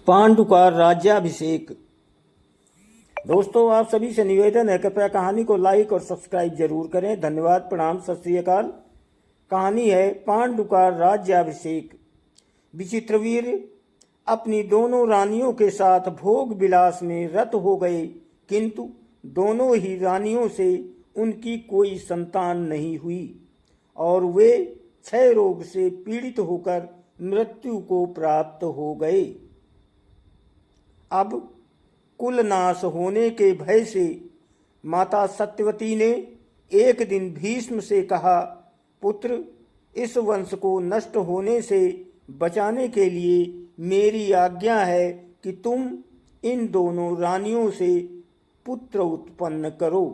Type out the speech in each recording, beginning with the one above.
पांडु का राज्याभिषेक। दोस्तों, आप सभी से निवेदन है, कृपया कहानी को लाइक और सब्सक्राइब जरूर करें। धन्यवाद, प्रणाम, सत श्री अकाल। कहानी है पांडु का राज्याभिषेक। विचित्रवीर अपनी दोनों रानियों के साथ भोग विलास में रत हो गए, किंतु दोनों ही रानियों से उनकी कोई संतान नहीं हुई और वे क्षय रोग से पीड़ित होकर मृत्यु को प्राप्त हो गए। अब कुल नाश होने के भय से माता सत्यवती ने एक दिन भीष्म से कहा, पुत्र, इस वंश को नष्ट होने से बचाने के लिए मेरी आज्ञा है कि तुम इन दोनों रानियों से पुत्र उत्पन्न करो।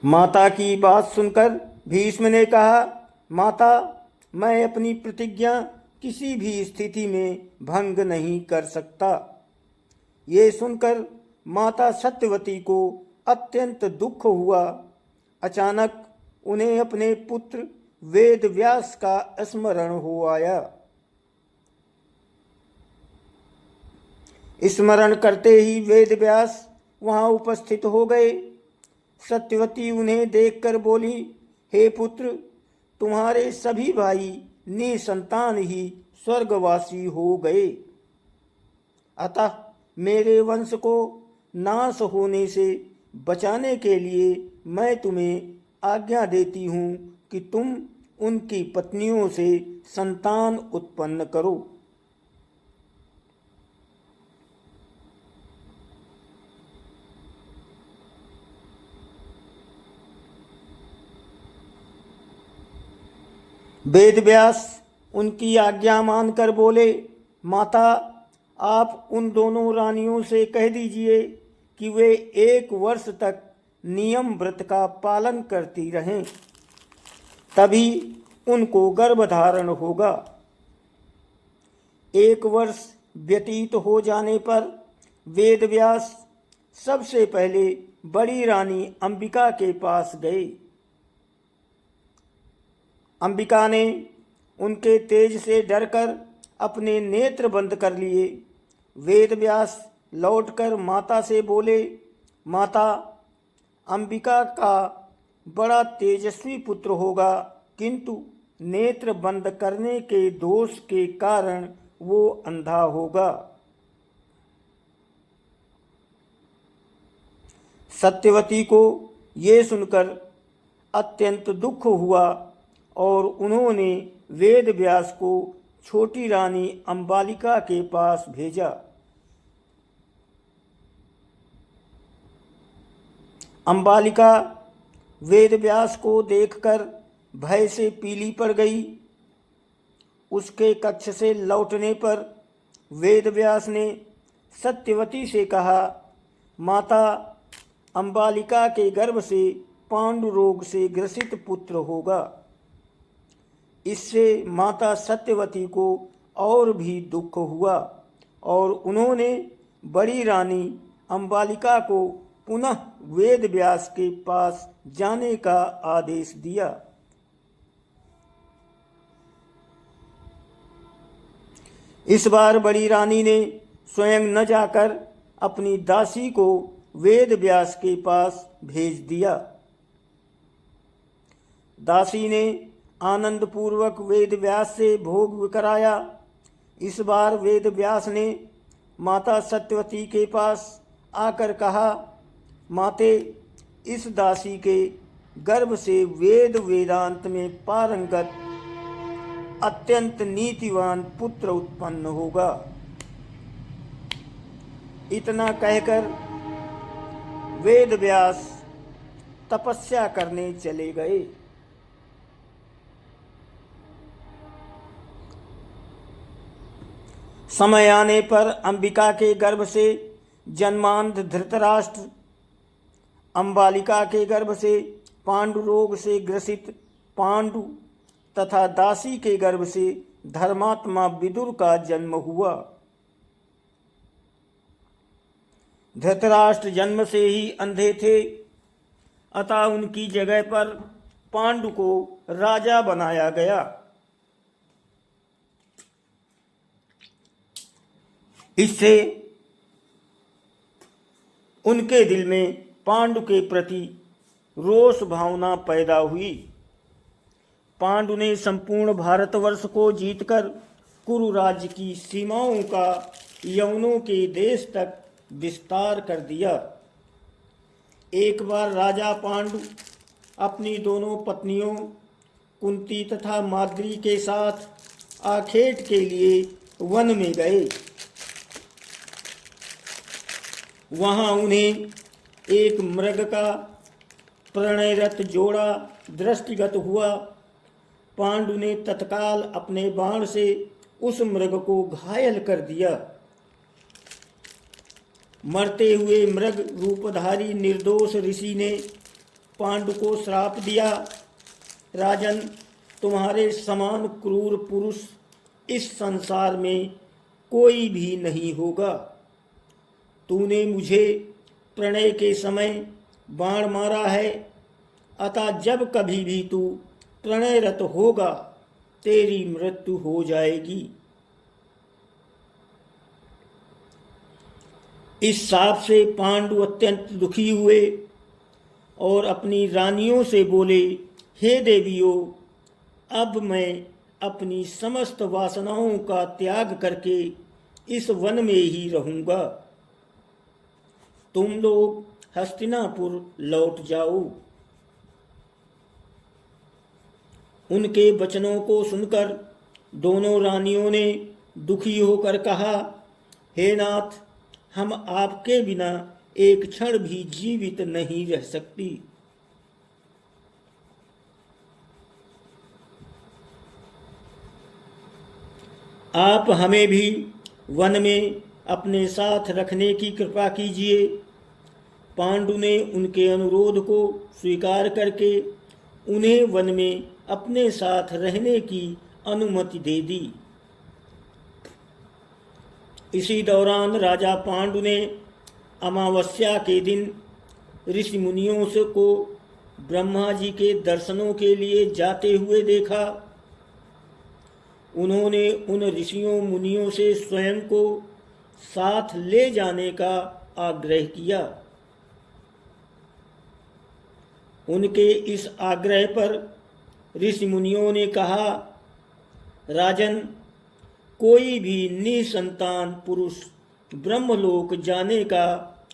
माता की बात सुनकर भीष्म ने कहा, माता, मैं अपनी प्रतिज्ञा किसी भी स्थिति में भंग नहीं कर सकता। ये सुनकर माता सत्यवती को अत्यंत दुख हुआ। अचानक उन्हें अपने पुत्र वेद व्यास का स्मरण हो आया। स्मरण करते ही वेद व्यास वहां उपस्थित हो गए। सत्यवती उन्हें देखकर बोली, हे पुत्र, तुम्हारे सभी भाई निसंतान ही स्वर्गवासी हो गए, अतः मेरे वंश को नाश होने से बचाने के लिए मैं तुम्हें आज्ञा देती हूँ कि तुम उनकी पत्नियों से संतान उत्पन्न करो। वेदव्यास उनकी आज्ञा मानकर बोले, माता, आप उन दोनों रानियों से कह दीजिए कि वे 1 वर्ष तक नियम व्रत का पालन करती रहें, तभी उनको गर्भधारण होगा। 1 वर्ष व्यतीत हो जाने पर वेदव्यास सबसे पहले बड़ी रानी अंबिका के पास गए। अंबिका ने उनके तेज से डरकर अपने नेत्र बंद कर लिए। वेदव्यास लौटकर माता से बोले, माता, अंबिका का बड़ा तेजस्वी पुत्र होगा, किंतु नेत्र बंद करने के दोष के कारण वो अंधा होगा। सत्यवती को ये सुनकर अत्यंत दुख हुआ और उन्होंने वेद व्यास को छोटी रानी अंबालिका के पास भेजा। अंबालिका वेद व्यास को देखकर भय से पीली पड़ गई। उसके कक्ष से लौटने पर वेद व्यास ने सत्यवती से कहा, माता, अंबालिका के गर्भ से पांडु रोग से ग्रसित पुत्र होगा। इससे माता सत्यवती को और भी दुख हुआ और उन्होंने बड़ी रानी अंबालिका को पुनः वेद व्यास के पास जाने का आदेश दिया। इस बार बड़ी रानी ने स्वयं न जाकर अपनी दासी को वेद व्यास के पास भेज दिया। दासी ने आनंद पूर्वक वेद व्यास से भोग कराया। इस बार वेद व्यास ने माता सत्यवती के पास आकर कहा, माते, इस दासी के गर्भ से वेद वेदांत में पारंगत अत्यंत नीतिवान पुत्र उत्पन्न होगा। इतना कहकर वेद व्यास तपस्या करने चले गए। समय आने पर अंबिका के गर्भ से जन्मांध धृतराष्ट्र, अंबालिका के गर्भ से पांडु रोग से ग्रसित पांडु तथा दासी के गर्भ से धर्मात्मा विदुर का जन्म हुआ। धृतराष्ट्र जन्म से ही अंधे थे, अतः उनकी जगह पर पांडु को राजा बनाया गया। इससे उनके दिल में पांडु के प्रति रोष भावना पैदा हुई। पांडु ने संपूर्ण भारतवर्ष को जीतकर कुरु राज्य की सीमाओं का यवनों के देश तक विस्तार कर दिया। एक बार राजा पांडु अपनी दोनों पत्नियों कुंती तथा माद्री के साथ आखेट के लिए वन में गए। वहां उन्हें एक मृग का प्रणयरत जोड़ा दृष्टिगत हुआ। पांडु ने तत्काल अपने बाण से उस मृग को घायल कर दिया। मरते हुए मृग रूपधारी निर्दोष ऋषि ने पांडु को श्राप दिया, राजन, तुम्हारे समान क्रूर पुरुष इस संसार में कोई भी नहीं होगा। तूने मुझे प्रणय के समय बाण मारा है, अतः जब कभी भी तू प्रणयरत होगा तेरी मृत्यु हो जाएगी। इस शाप से पांडु अत्यंत दुखी हुए और अपनी रानियों से बोले, हे देवियों, अब मैं अपनी समस्त वासनाओं का त्याग करके इस वन में ही रहूंगा। तुम लोग हस्तिनापुर लौट जाओ। उनके वचनों को सुनकर दोनों रानियों ने दुखी होकर कहा, हे नाथ, हम आपके बिना एक क्षण भी जीवित नहीं रह सकती। आप हमें भी वन में अपने साथ रखने की कृपा कीजिए। पांडु ने उनके अनुरोध को स्वीकार करके उन्हें वन में अपने साथ रहने की अनुमति दे दी। इसी दौरान राजा पांडु ने अमावस्या के दिन ऋषि मुनियों से को ब्रह्मा जी के दर्शनों के लिए जाते हुए देखा। उन्होंने उन ऋषियों मुनियों से स्वयं को साथ ले जाने का आग्रह किया। उनके इस आग्रह पर ऋषि मुनियों ने कहा, राजन, कोई भी निसंतान पुरुष ब्रह्मलोक जाने का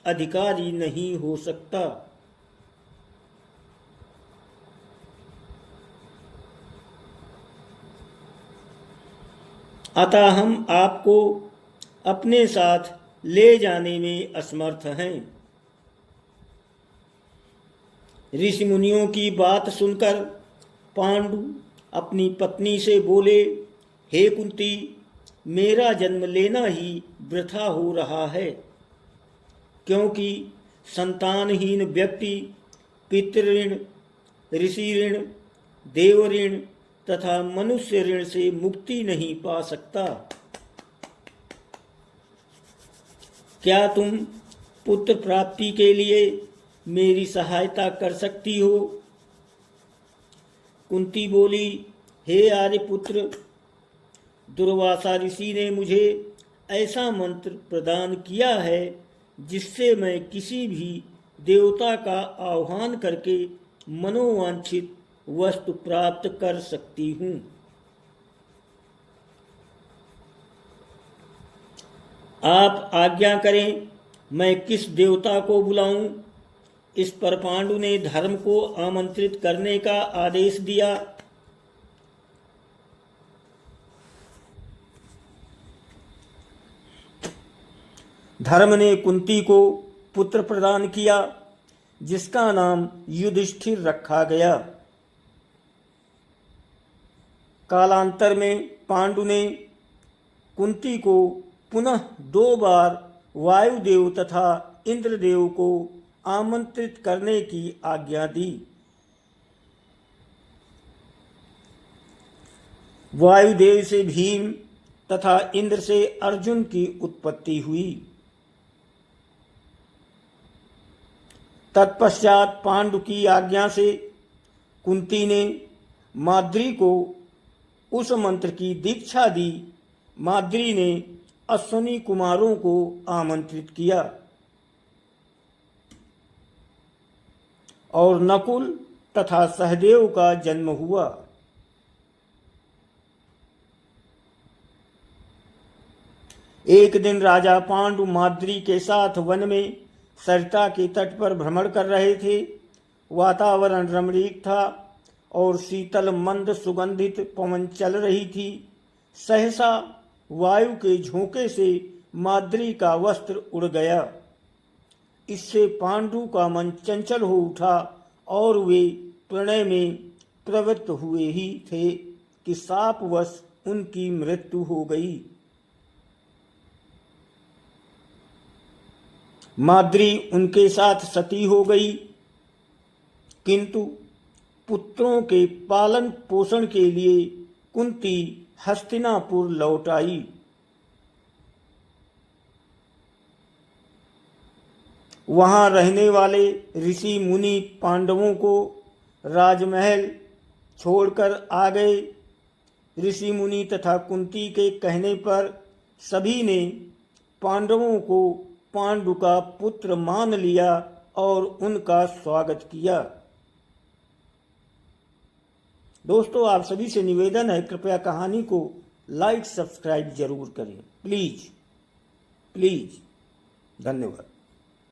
अधिकारी नहीं हो सकता। अतः हम आपको अपने साथ ले जाने में असमर्थ हैं। ऋषि मुनियों की बात सुनकर पांडु अपनी पत्नी से बोले, हे कुंती, मेरा जन्म लेना ही वृथा हो रहा है, क्योंकि संतानहीन व्यक्ति पितृऋण, ऋषि ऋण, देव ऋण तथा मनुष्य ऋण से मुक्ति नहीं पा सकता। क्या तुम पुत्र प्राप्ति के लिए मेरी सहायता कर सकती हो? कुंती बोली, हे आर्यपुत्र, दुर्वासा ऋषि ने मुझे ऐसा मंत्र प्रदान किया है जिससे मैं किसी भी देवता का आह्वान करके मनोवांछित वस्तु प्राप्त कर सकती हूँ। आप आज्ञा करें, मैं किस देवता को बुलाऊं? इस पर पांडु ने धर्म को आमंत्रित करने का आदेश दिया। धर्म ने कुंती को पुत्र प्रदान किया जिसका नाम युधिष्ठिर रखा गया। कालांतर में पांडु ने कुंती को पुनः 2 बार वायुदेव तथा इंद्रदेव को आमंत्रित करने की आज्ञा दी। वायुदेव से भीम तथा इंद्र से अर्जुन की उत्पत्ति हुई। तत्पश्चात पांडु की आज्ञा से कुंती ने माद्री को उस मंत्र की दीक्षा दी। माद्री ने अश्विनी कुमारों को आमंत्रित किया और नकुल तथा सहदेव का जन्म हुआ। एक दिन राजा पांडु माद्री के साथ वन में सरिता के तट पर भ्रमण कर रहे थे। वातावरण रमणीक था और शीतल मंद सुगंधित पवन चल रही थी। सहसा वायु के झोंके से माद्री का वस्त्र उड़ गया। इससे पांडु का मन चंचल हो उठा और वे प्रणय में प्रवृत्त हुए ही थे कि शापवश उनकी मृत्यु हो गई। माद्री उनके साथ सती हो गई, किंतु पुत्रों के पालन पोषण के लिए कुंती हस्तिनापुर लौट आई। वहां रहने वाले ऋषि मुनि पांडवों को राजमहल छोड़कर आ गए। ऋषि मुनि तथा कुंती के कहने पर सभी ने पांडवों को पांडु का पुत्र मान लिया और उनका स्वागत किया। दोस्तों, आप सभी से निवेदन है, कृपया कहानी को लाइक सब्सक्राइब जरूर करें। प्लीज धन्यवाद।